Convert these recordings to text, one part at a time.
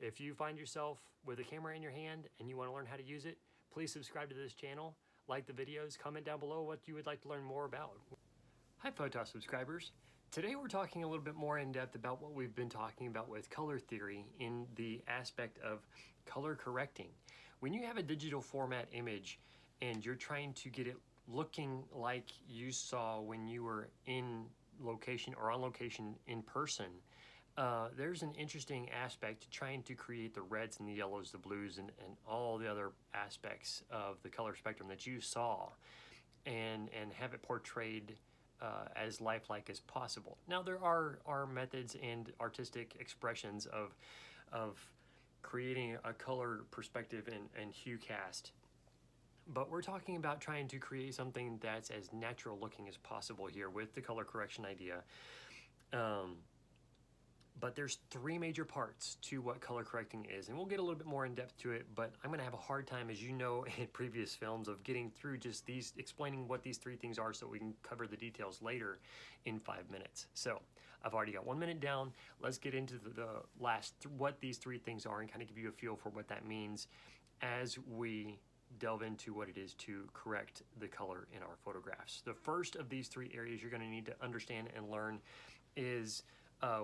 If you find yourself with a camera in your hand and you want to learn how to use it, please subscribe to this channel, like the videos, comment down below what you would like to learn more about. Hi Photos subscribers. Today we're talking a little bit more in depth about what we've been talking about with color theory in the aspect of color correcting. When you have a digital format image and you're trying to get it looking like you saw when you were in location or on location in person, there's an interesting aspect to trying to create the reds and the yellows, the blues, and all the other aspects of the color spectrum that you saw and have it portrayed as lifelike as possible. Now there are methods and artistic expressions of creating a color perspective and hue cast, but we're talking about trying to create something that's as natural looking as possible here with the color correction idea. But there's three major parts to what color correcting is, and we'll get a little bit more in depth to it, but I'm gonna have a hard time, as you know, in previous films of getting through just these, explaining what these three things are so we can cover the details later in 5 minutes. So I've already got 1 minute down. Let's get into the last, what these three things are and kind of give you a feel for what that means as we delve into what it is to correct the color in our photographs. The first of these three areas you're gonna need to understand and learn is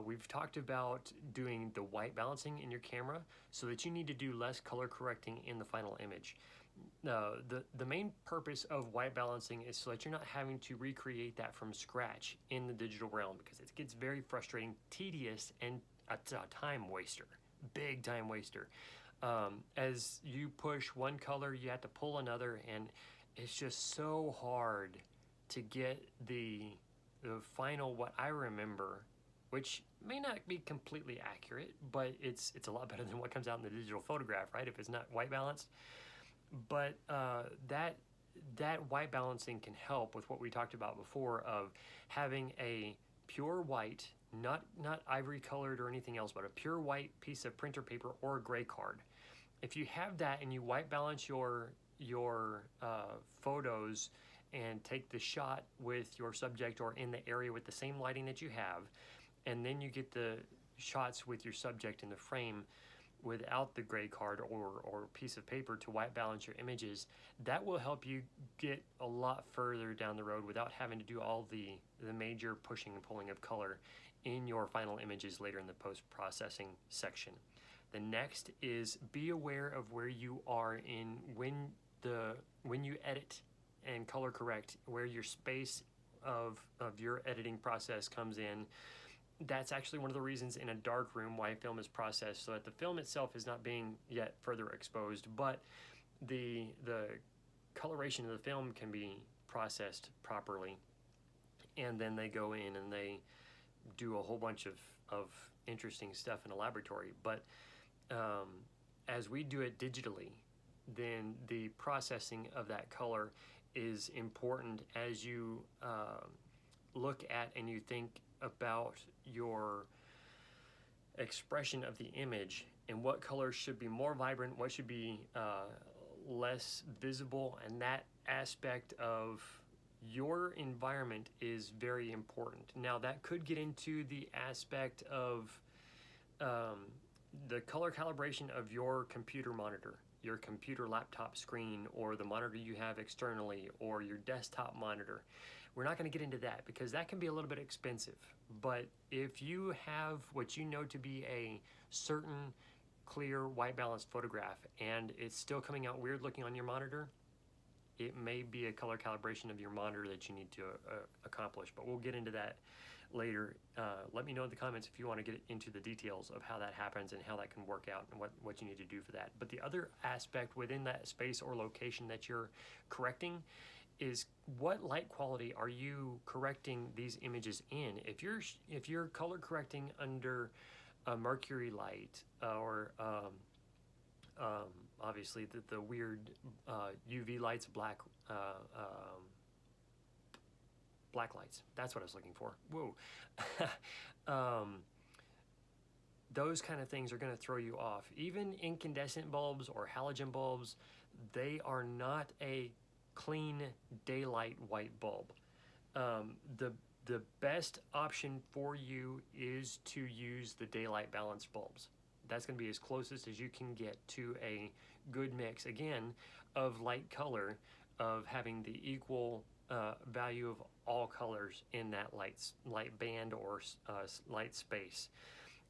we've talked about doing the white balancing in your camera so that you need to do less color correcting in the final image. The main purpose of white balancing is so that you're not having to recreate that from scratch in the digital realm, because it gets very frustrating, tedious, and a time waster, big time waster. As you push one color, you have to pull another, and it's just so hard to get the final, what I remember, which may not be completely accurate, but it's a lot better than what comes out in the digital photograph, right? If it's not white balanced. But that white balancing can help with what we talked about before of having a pure white, not ivory colored or anything else, but a pure white piece of printer paper or a gray card. If you have that and you white balance your photos and take the shot with your subject or in the area with the same lighting that you have, and then you get the shots with your subject in the frame without the gray card or piece of paper to white balance your images, that will help you get a lot further down the road without having to do all the major pushing and pulling of color in your final images later in the post-processing section. The next is be aware of where you are in when you edit and color correct, where your space of your editing process comes in. That's actually one of the reasons in a dark room why film is processed, so that the film itself is not being yet further exposed, but the coloration of the film can be processed properly, and then they go in and they do a whole bunch of interesting stuff in a laboratory. But as we do it digitally, then the processing of that color is important as you look at and you think about your expression of the image and what colors should be more vibrant, what should be less visible, and that aspect of your environment is very important. Now that could get into the aspect of the color calibration of your computer monitor, your computer laptop screen, or the monitor you have externally, or your desktop monitor. We're not going to get into that because that can be a little bit expensive. But if you have what you know to be a certain clear white balanced photograph and it's still coming out weird looking on your monitor, it may be a color calibration of your monitor that you need to accomplish, but we'll get into that later. Let me know in the comments if you want to get into the details of how that happens and how that can work out and what you need to do for that. But the other aspect within that space or location that you're correcting is what light quality are you correcting these images in. If you're color correcting under a mercury light or obviously the weird UV lights, black lights, that's what I was looking for. Whoa. Those kind of things are going to throw you off. Even incandescent bulbs or halogen bulbs, they are not a clean daylight white bulb. The best option for you is to use the daylight balanced bulbs. That's going to be as closest as you can get to a good mix, again, of light color, of having the equal value of all colors in that light band or light space.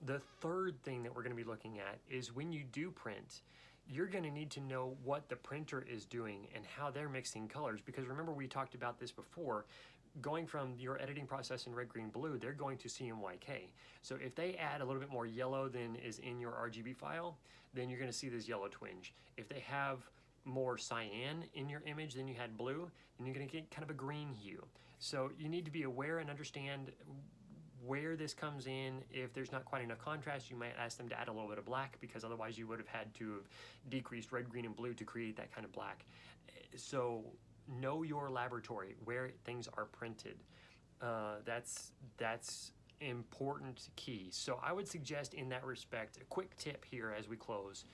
The third thing that we're going to be looking at is when you do print, you're going to need to know what the printer is doing and how they're mixing colors, because remember we talked about this before. Going from your editing process in red, green, blue, they're going to CMYK. So if they add a little bit more yellow than is in your RGB file, then you're going to see this yellow twinge. If they have more cyan in your image than you had blue, then you're going to get kind of a green hue. So you need to be aware and understand where this comes in. If there's not quite enough contrast, you might ask them to add a little bit of black, because otherwise you would have had to have decreased red, green, and blue to create that kind of black. So know your laboratory, where things are printed. That's important key. So I would suggest in that respect, a quick tip here as we close.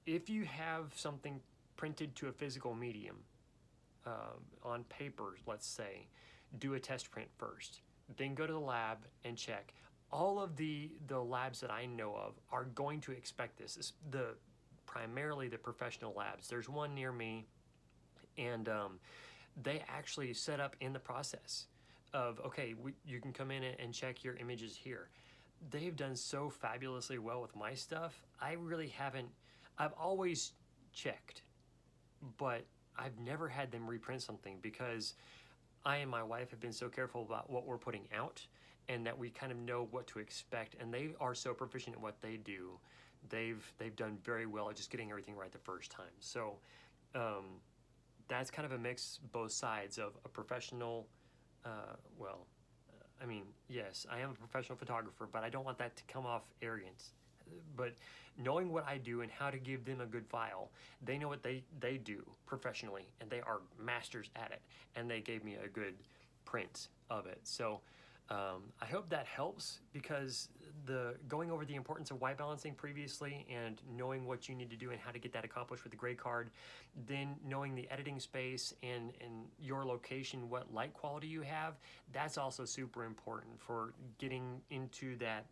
If you have something printed to a physical medium, on paper, let's say, do a test print first. Then go to the lab and check. All of the labs that I know of are going to expect this. Primarily the professional labs. There's one near me, and they actually set up in the process of, okay, you can come in and check your images here. They've done so fabulously well with my stuff. I really haven't. I've always checked, but I've never had them reprint something, because I and my wife have been so careful about what we're putting out, and that we kind of know what to expect, and they are so proficient at what they do. They've done very well at just getting everything right the first time. So that's kind of a mix, both sides of a professional, I mean, yes, I am a professional photographer, but I don't want that to come off arrogance. But knowing what I do and how to give them a good file, they know what they do professionally, and they are masters at it, and they gave me a good print of it. So I hope that helps, because going over the importance of white balancing previously and knowing what you need to do and how to get that accomplished with the gray card, then knowing the editing space and your location, what light quality you have, that's also super important for getting into that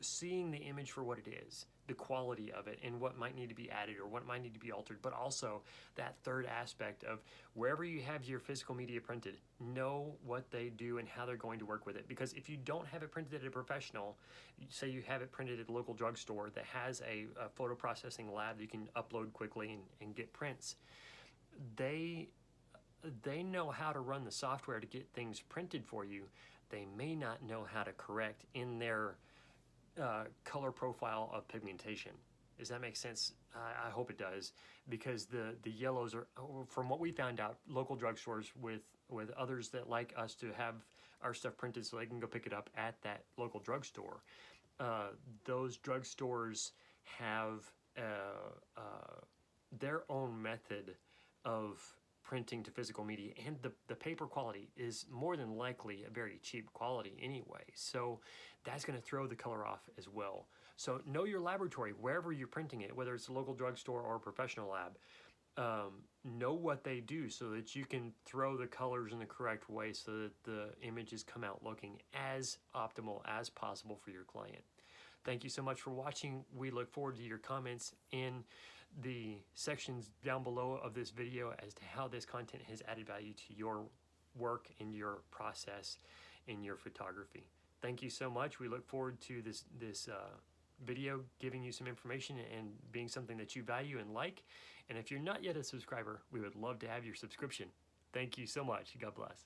seeing the image for what it is, the quality of it, and what might need to be added or what might need to be altered. But also that third aspect of wherever you have your physical media printed, know what they do and how they're going to work with it. Because if you don't have it printed at a professional, say you have it printed at a local drugstore that has a photo processing lab that you can upload quickly and get prints, they know how to run the software to get things printed for you. They may not know how to correct in their color profile of pigmentation. Does that make sense? I hope it does, because the yellows are, from what we found out, local drugstores with others that like us to have our stuff printed so they can go pick it up at that local drugstore. Those drugstores have their own method of printing to physical media, and the paper quality is more than likely a very cheap quality anyway, so that's going to throw the color off as well. So know your laboratory wherever you're printing it, whether it's a local drugstore or a professional lab. Know what they do so that you can throw the colors in the correct way so that the images come out looking as optimal as possible for your client. Thank you so much for watching. We look forward to your comments in the sections down below of this video as to how this content has added value to your work and your process in your photography. Thank you so much. We look forward to this video giving you some information and being something that you value and like. And if you're not yet a subscriber, we would love to have your subscription. Thank you so much. God bless.